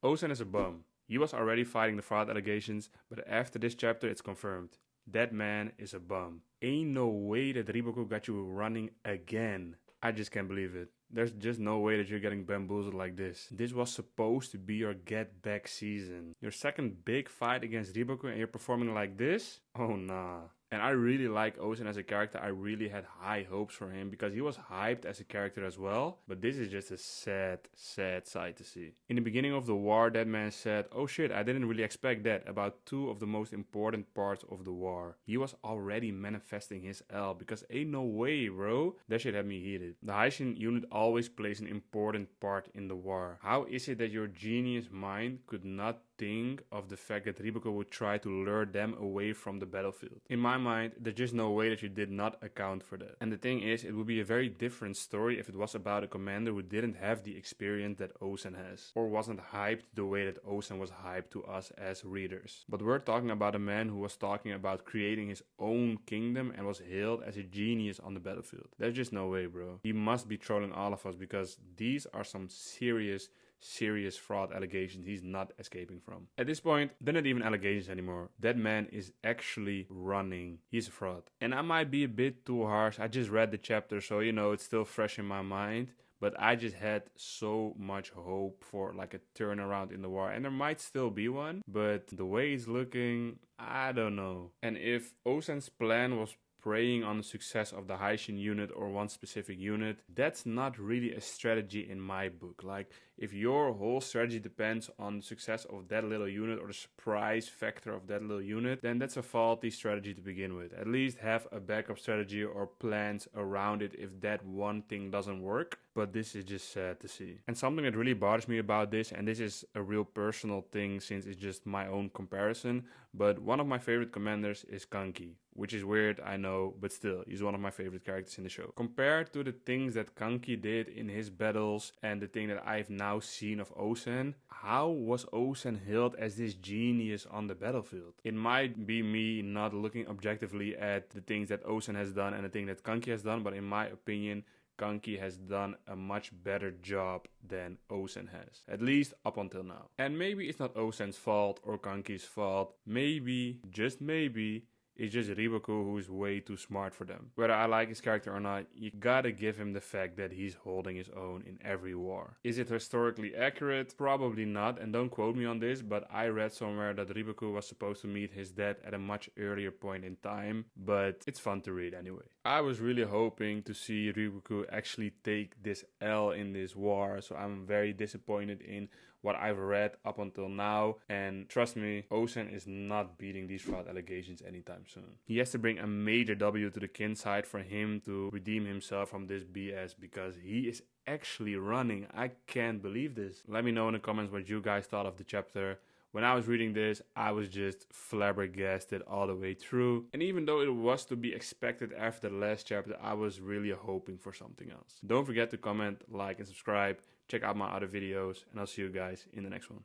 Ousen is a bum. He was already fighting the fraud allegations, but after this chapter it's confirmed. That man is a bum. Ain't no way that Riboku got you running again. I just can't believe it. There's just no way that you're getting bamboozled like this. This was supposed to be your get back season. Your second big fight against Riboku and you're performing like this? Oh nah. And I really like Ousen as a character. I really had high hopes for him because he was hyped as a character as well. But this is just a sad, sad sight to see. In the beginning of the war, that man said, "Oh shit, I didn't really expect that," about two of the most important parts of the war. He was already manifesting his L because ain't no way, bro. That shit had me heated. The Heishin unit always plays an important part in the war. How is it that your genius mind could not think of the fact that Riboku would try to lure them away from the battlefield? In my mind, there's just no way that you did not account for that. And the thing is, it would be a very different story if it was about a commander who didn't have the experience that Ousen has, or wasn't hyped the way that Ousen was hyped to us as readers. But we're talking about a man who was talking about creating his own kingdom and was hailed as a genius on the battlefield. There's just no way, bro. He must be trolling all of us because these are some serious fraud allegations he's not escaping from. At this point, they're not even allegations anymore. That man is actually running. He's a fraud. And I might be a bit too harsh. I just read the chapter, so you know, it's still fresh in my mind. But I just had so much hope for like a turnaround in the war. And there might still be one, but the way it's looking, I don't know. And if Ousen's plan was preying on the success of the Heishin unit or one specific unit, that's not really a strategy in my book. Like, if your whole strategy depends on the success of that little unit or the surprise factor of that little unit, then that's a faulty strategy to begin with. At least have a backup strategy or plans around it if that one thing doesn't work. But this is just sad to see. And something that really bothers me about this, and this is a real personal thing since it's just my own comparison, but one of my favorite commanders is Kanki. Which is weird, I know, but still, he's one of my favorite characters in the show. Compared to the things that Kanki did in his battles and the thing that I've now seen of Ousen, how was Ousen hailed as this genius on the battlefield? It might be me not looking objectively at the things that Ousen has done and the thing that Kanki has done, but in my opinion, Kanki has done a much better job than Ousen has. At least up until now. And maybe it's not Ousen's fault or Kanki's fault. Maybe, just maybe, it's just Riboku who's way too smart for them. Whether I like his character or not, you gotta give him the fact that he's holding his own in every war. Is it historically accurate? Probably not, and don't quote me on this, but I read somewhere that Riboku was supposed to meet his dad at a much earlier point in time, but it's fun to read anyway. I was really hoping to see Riboku actually take this L in this war, so I'm very disappointed in what I've read up until now, and trust me, Ousen is not beating these fraud allegations anytime soon. He has to bring a major W to the kin side for him to redeem himself from this BS because he is actually running. I can't believe this. Let me know in the comments what you guys thought of the chapter. When I was reading this, I was just flabbergasted all the way through. And even though it was to be expected after the last chapter, I was really hoping for something else. Don't forget to comment, like, and subscribe. Check out my other videos, and I'll see you guys in the next one.